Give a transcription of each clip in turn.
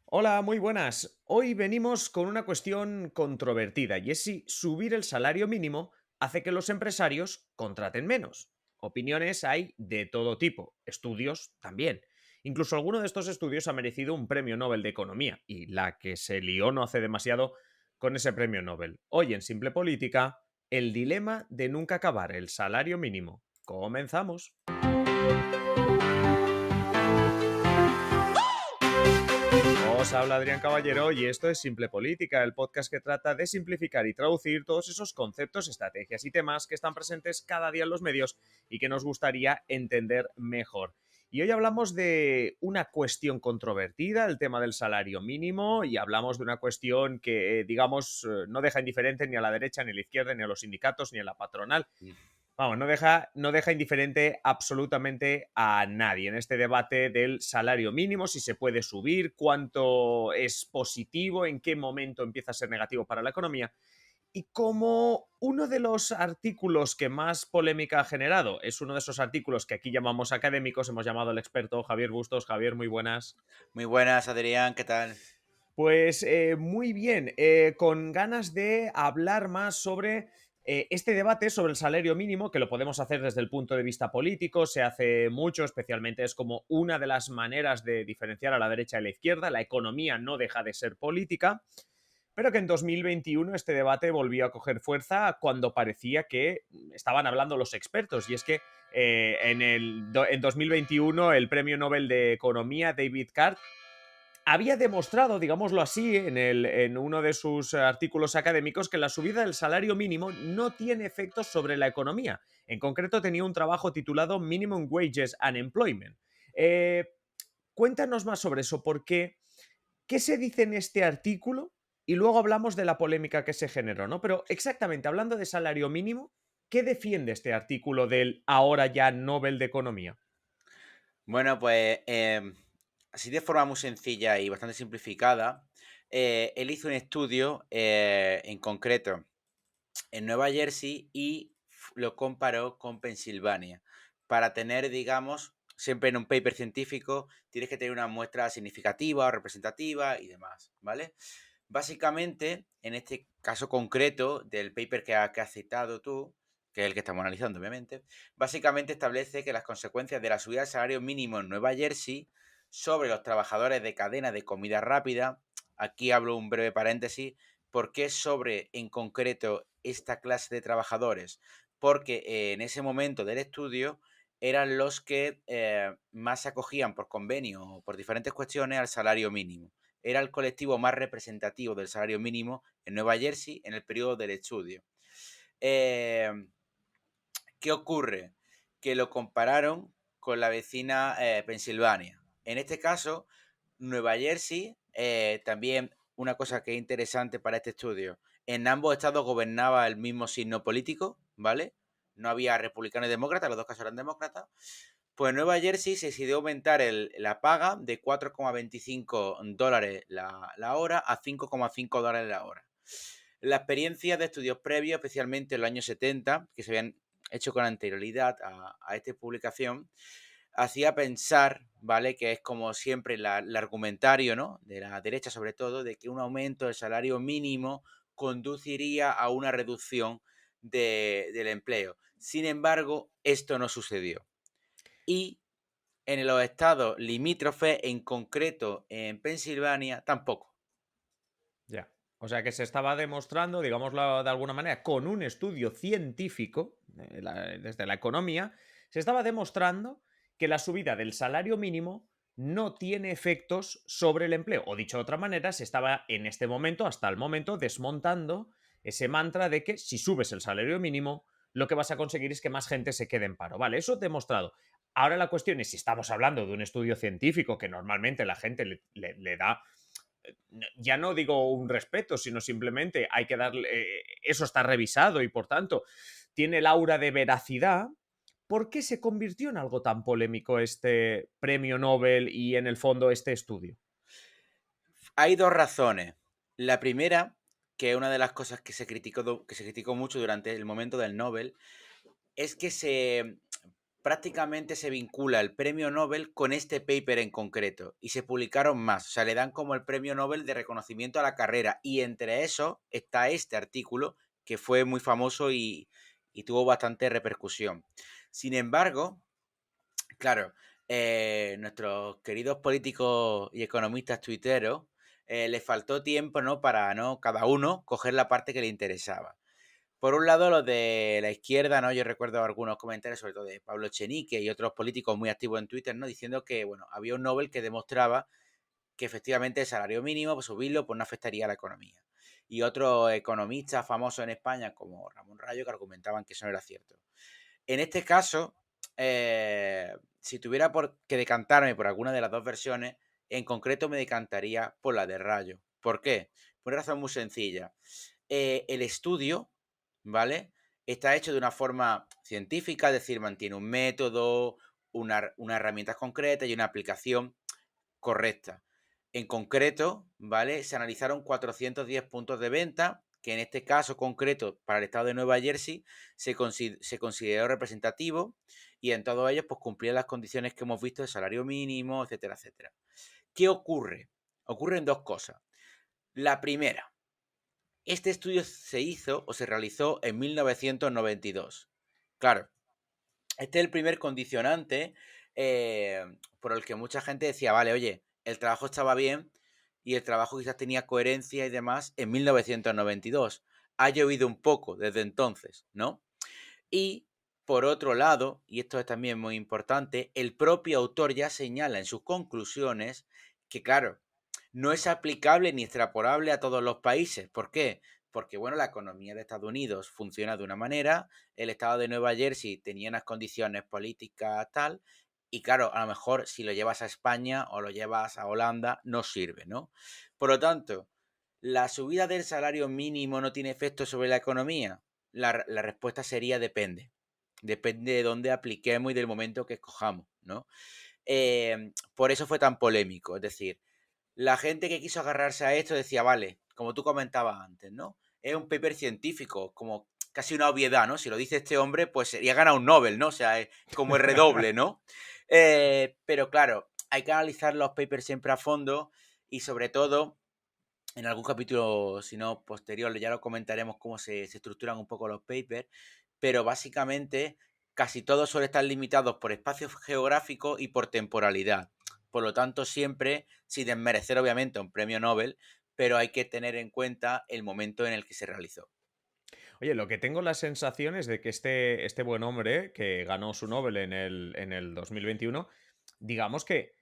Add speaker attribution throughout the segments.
Speaker 1: Hola, muy buenas. Hoy venimos con una cuestión controvertida y es si subir el salario mínimo hace que los empresarios contraten menos. Opiniones hay de todo tipo, estudios también. Incluso alguno de estos estudios ha merecido un premio Nobel de Economía y la que se lió no hace demasiado con ese premio Nobel. Hoy en Simple Política, el dilema de nunca acabar el salario mínimo. Comenzamos. Os habla Adrián Caballero y esto es Simple Política, el podcast que trata de simplificar y traducir todos esos conceptos, estrategias y temas que están presentes cada día en los medios y que nos gustaría entender mejor. Y hoy hablamos de una cuestión controvertida, el tema del salario mínimo, y hablamos de una cuestión que, digamos, no deja indiferente ni a la derecha, ni a la izquierda, ni a los sindicatos, ni a la patronal. Vamos, no deja indiferente absolutamente a nadie en este debate del salario mínimo, si se puede subir, cuánto es positivo, en qué momento empieza a ser negativo para la economía. Y como uno de los artículos que más polémica ha generado es uno de esos artículos que aquí llamamos académicos, hemos llamado al experto Javier Bustos. Javier, muy buenas.
Speaker 2: Muy buenas, Adrián, ¿qué tal?
Speaker 1: Pues muy bien, con ganas de hablar más sobre este debate sobre el salario mínimo, que lo podemos hacer desde el punto de vista político, se hace mucho, especialmente es como una de las maneras de diferenciar a la derecha y la izquierda, la economía no deja de ser política, pero que en 2021 este debate volvió a coger fuerza cuando parecía que estaban hablando los expertos, y es que en 2021 el premio Nobel de Economía, David Card, había demostrado, digámoslo así, en uno de sus artículos académicos, que la subida del salario mínimo no tiene efectos sobre la economía. En concreto, tenía un trabajo titulado Minimum Wages and Employment. Eh, Cuéntanos más sobre eso, porque ¿qué se dice en este artículo? Y luego hablamos de la polémica que se generó, ¿no? Pero exactamente, hablando de salario mínimo, ¿qué defiende este artículo del ahora ya Nobel de Economía?
Speaker 2: Bueno, pues así de forma muy sencilla y bastante simplificada, él hizo un estudio en concreto en Nueva Jersey y lo comparó con Pensilvania. Para tener, digamos, siempre en un paper científico tienes que tener una muestra significativa o representativa y demás, ¿vale? Básicamente, en este caso concreto del paper que has citado tú, que es el que estamos analizando, obviamente, básicamente establece que las consecuencias de la subida del salario mínimo en Nueva Jersey sobre los trabajadores de cadena de comida rápida, aquí hablo un breve paréntesis, ¿por qué sobre en concreto esta clase de trabajadores? Porque en ese momento del estudio eran los que más se acogían por convenio o por diferentes cuestiones al salario mínimo. Era el colectivo más representativo del salario mínimo en Nueva Jersey en el periodo del estudio. Eh, ¿Qué ocurre? Que lo compararon con la vecina Pensilvania. En este caso, Nueva Jersey, también una cosa que es interesante para este estudio, en ambos estados gobernaba el mismo signo político, ¿vale? No había republicanos y demócratas, los dos casos eran demócratas. Pues en Nueva Jersey se decidió aumentar la paga de 4,25 dólares la hora a 5,5 dólares la hora. La experiencia de estudios previos, especialmente en los años 70, que se habían hecho con anterioridad a esta publicación, hacía pensar, ¿vale? Que es como siempre el argumentario, ¿no? De la derecha sobre todo, de que un aumento del salario mínimo conduciría a una reducción del empleo. Sin embargo, esto no sucedió. Y en los estados limítrofes, en concreto en Pensilvania, tampoco.
Speaker 1: Ya. O sea que se estaba demostrando, digámoslo de alguna manera, con un estudio científico, desde la economía, se estaba demostrando que la subida del salario mínimo no tiene efectos sobre el empleo. O dicho de otra manera, se estaba en este momento, hasta el momento, desmontando ese mantra de que si subes el salario mínimo, lo que vas a conseguir es que más gente se quede en paro. Vale, eso demostrado. Ahora la cuestión es si estamos hablando de un estudio científico que normalmente la gente le da, ya no digo un respeto, sino simplemente hay que darle, eso está revisado y por tanto tiene el aura de veracidad. ¿Por qué se convirtió en algo tan polémico este premio Nobel y en el fondo este estudio?
Speaker 2: Hay dos razones. La primera, que es una de las cosas que se criticó mucho durante el momento del Nobel, es que se prácticamente se vincula el premio Nobel con este paper en concreto y se publicaron más, o sea, le dan como el premio Nobel de reconocimiento a la carrera y entre esos está este artículo que fue muy famoso y tuvo bastante repercusión. Sin embargo, claro, nuestros queridos políticos y economistas tuiteros les faltó tiempo, ¿no? Para, ¿no? Cada uno coger la parte que le interesaba. Por un lado, los de la izquierda, ¿no? Yo recuerdo algunos comentarios, sobre todo de Pablo Echenique y otros políticos muy activos en Twitter, ¿no? Diciendo que, bueno, había un Nobel que demostraba que efectivamente el salario mínimo, pues subirlo, pues no afectaría a la economía. Y otros economistas famosos en España, como Ramón Rayo, que argumentaban que eso no era cierto. En este caso, si tuviera que decantarme por alguna de las dos versiones, en concreto me decantaría por la de Rayo. ¿Por qué? Por una razón muy sencilla. El estudio, ¿vale? Está hecho de una forma científica, es decir, mantiene un método, una herramienta concreta y una aplicación correcta. En concreto, ¿vale? Se analizaron 410 puntos de venta, que en este caso concreto para el estado de Nueva Jersey se consideró representativo y en todos ellos pues cumplían las condiciones que hemos visto de salario mínimo, etcétera, etcétera. ¿Qué ocurre? Ocurren dos cosas. La primera, este estudio se hizo o se realizó en 1992. Claro, este es el primer condicionante por el que mucha gente decía, vale, oye, el trabajo estaba bien y el trabajo quizás tenía coherencia y demás en 1992. Ha llovido un poco desde entonces, ¿no? Y por otro lado, y esto es también muy importante, el propio autor ya señala en sus conclusiones que, claro, no es aplicable ni extrapolable a todos los países. ¿Por qué? Porque, bueno, la economía de Estados Unidos funciona de una manera, el estado de Nueva Jersey tenía unas condiciones políticas tal, y claro, a lo mejor si lo llevas a España o lo llevas a Holanda, no sirve, ¿no? Por lo tanto, ¿la subida del salario mínimo no tiene efecto sobre la economía? La respuesta sería depende. Depende de dónde apliquemos y del momento que escojamos, ¿no? Por eso fue tan polémico. Es decir, la gente que quiso agarrarse a esto decía, vale, como tú comentabas antes, ¿no? Es un paper científico, como casi una obviedad, ¿no? Si lo dice este hombre, pues sería ganar un Nobel, ¿no? O sea, es como el redoble, ¿no? Pero claro, hay que analizar los papers siempre a fondo y sobre todo en algún capítulo, si no posterior, ya lo comentaremos cómo se estructuran un poco los papers, pero básicamente casi todos suelen estar limitados por espacio geográfico y por temporalidad. Por lo tanto, siempre, sin desmerecer obviamente un premio Nobel, pero hay que tener en cuenta el momento en el que se realizó.
Speaker 1: Oye, lo que tengo la sensación es de que este buen hombre que ganó su Nobel en el 2021, digamos que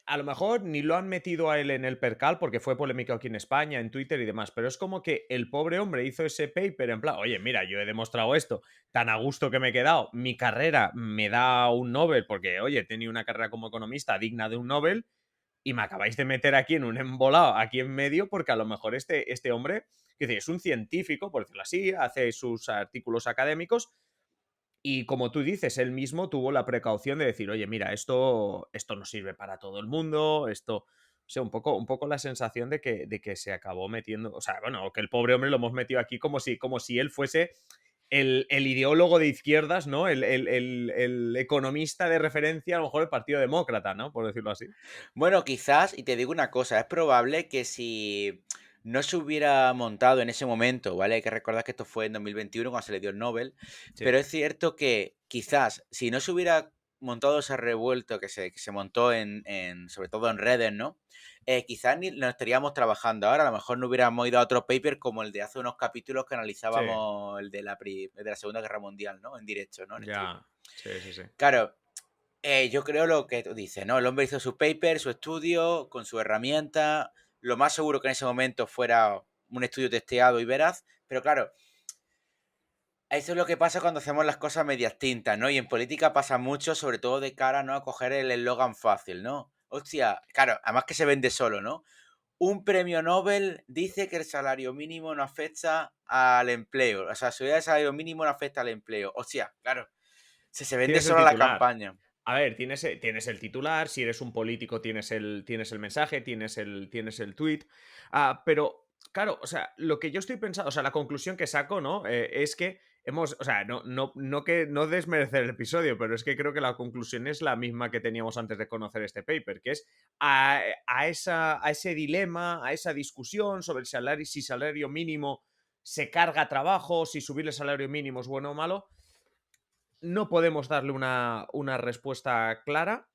Speaker 1: a lo mejor ni lo han metido a él en el percal porque fue polémico aquí en España, en Twitter y demás, pero es como que el pobre hombre hizo ese paper en plan, oye, mira, yo he demostrado esto, tan a gusto que me he quedado, mi carrera me da un Nobel porque, oye, he tenido una carrera como economista digna de un Nobel y me acabáis de meter aquí en un embolado, aquí en medio, porque a lo mejor este hombre, que es un científico, por decirlo así, hace sus artículos académicos y como tú dices, él mismo tuvo la precaución de decir, oye, mira, esto no sirve para todo el mundo, esto, o sea, un poco la sensación de que se acabó metiendo, o sea, bueno, que el pobre hombre lo hemos metido aquí como si él fuese el ideólogo de izquierdas, ¿no? El economista de referencia, a lo mejor el Partido Demócrata, ¿no? Por decirlo así.
Speaker 2: Bueno, quizás, y te digo una cosa, es probable que si no se hubiera montado en ese momento, ¿vale? Hay que recordar que esto fue en 2021 cuando se le dio el Nobel,
Speaker 1: Sí.
Speaker 2: pero es cierto que quizás si no se hubiera montado ese revuelto que se montó sobre todo en redes, ¿no? Quizás ni no estaríamos trabajando ahora, a lo mejor no hubiéramos ido a otro paper como el de hace unos capítulos que
Speaker 1: Sí,
Speaker 2: analizábamos el de la Segunda Guerra Mundial, ¿no? En directo, ¿no? En streaming.
Speaker 1: ya. Sí, sí, sí.
Speaker 2: Claro, yo creo lo que tú dices, ¿no? El hombre hizo su paper, su estudio, con su herramienta. Lo más seguro que en ese momento fuera un estudio testeado y veraz, pero claro, eso es lo que pasa cuando hacemos las cosas medias tintas, ¿no? Y en política pasa mucho, sobre todo de cara, ¿no? A coger el eslogan fácil, ¿no? Hostia, claro, además que se vende solo, ¿no? Un premio Nobel dice que el salario mínimo no afecta al empleo. O sea, la subida del salario mínimo no afecta al empleo. Hostia, claro, se vende
Speaker 1: Tienes el
Speaker 2: solo la
Speaker 1: titular.
Speaker 2: campaña.
Speaker 1: A ver, tienes el titular, si eres un político tienes el mensaje, tienes el tweet, pero claro, o sea, lo que yo estoy pensando, o sea, la conclusión que saco, ¿no? Es que o sea, no que no desmerecer el episodio, pero es que creo que la conclusión es la misma que teníamos antes de conocer este paper, que es a ese dilema, a esa discusión sobre el salario, si salario mínimo se carga trabajo, si subir el salario mínimo es bueno o malo. No podemos darle una respuesta clara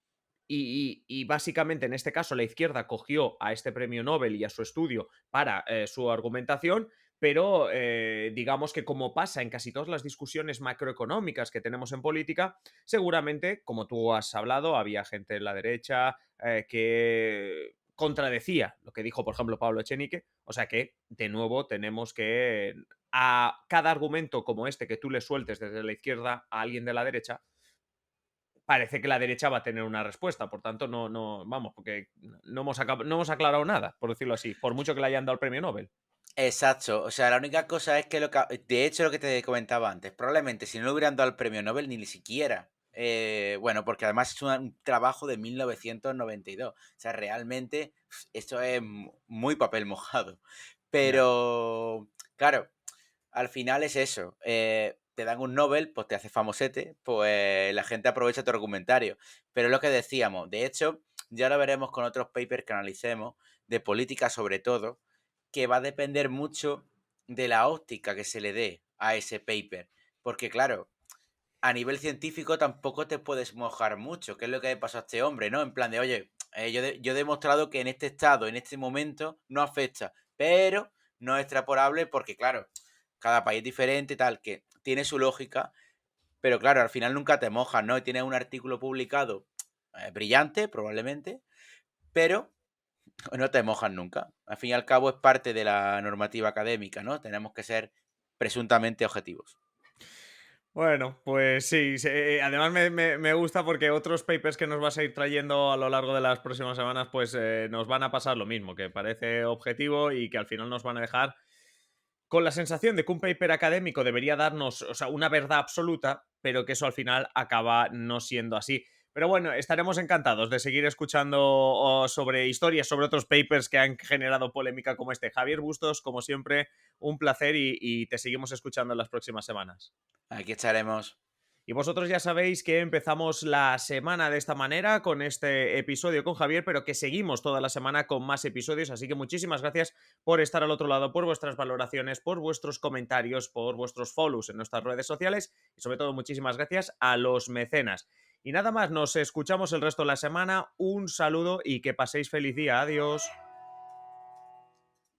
Speaker 1: y básicamente en este caso la izquierda cogió a este premio Nobel y a su estudio para su argumentación, pero digamos que como pasa en casi todas las discusiones macroeconómicas que tenemos en política, seguramente, como tú has hablado, había gente en la derecha que contradecía lo que dijo, por ejemplo, Pablo Echenique, o sea que, de nuevo, tenemos que a cada argumento como este que tú le sueltes desde la izquierda a alguien de la derecha, parece que la derecha va a tener una respuesta. Por tanto, vamos, porque no hemos aclarado nada, por decirlo así, por mucho que le hayan dado el premio Nobel.
Speaker 2: Exacto, o sea, la única cosa es que de hecho lo que te comentaba antes, probablemente si no le hubieran dado el premio Nobel ni siquiera, bueno, porque además es un trabajo de 1992, o sea, realmente esto es muy papel mojado,
Speaker 1: Ya.
Speaker 2: pero claro, al final es eso, te dan un Nobel, pues te hace famosete, pues la gente aprovecha tu argumentario, pero es lo que decíamos, de hecho, ya lo veremos con otros papers que analicemos, de política sobre todo, que va a depender mucho de la óptica que se le dé a ese paper. Porque claro, a nivel científico tampoco te puedes mojar mucho, que es lo que le pasó a este hombre, ¿no? En plan de, oye, yo he demostrado que en este estado, en este momento, no afecta, pero no es extrapolable porque, claro, cada país es diferente, tal, que tiene su lógica, pero claro, al final nunca te mojas, ¿no? Y tienes un artículo publicado brillante, probablemente, pero no te mojas nunca. Al fin y al cabo es parte de la normativa académica, ¿no? Tenemos que ser presuntamente objetivos.
Speaker 1: Bueno, pues sí, además me gusta porque otros papers que nos vas a ir trayendo a lo largo de las próximas semanas, pues nos van a pasar lo mismo, que parece objetivo y que al final nos van a dejar con la sensación de que un paper académico debería darnos, o sea, una verdad absoluta, pero que eso al final acaba no siendo así. Pero bueno, estaremos encantados de seguir escuchando sobre historias, sobre otros papers que han generado polémica como este. Javier Bustos, como siempre, un placer y te seguimos escuchando en las próximas semanas.
Speaker 2: Aquí estaremos.
Speaker 1: Y vosotros ya sabéis que empezamos la semana de esta manera con este episodio con Javier, pero que seguimos toda la semana con más episodios, así que muchísimas gracias por estar al otro lado, por vuestras valoraciones, por vuestros comentarios, por vuestros follows en nuestras redes sociales y sobre todo muchísimas gracias a los mecenas. Y nada más, nos escuchamos el resto de la semana, un saludo y que paséis feliz día, adiós.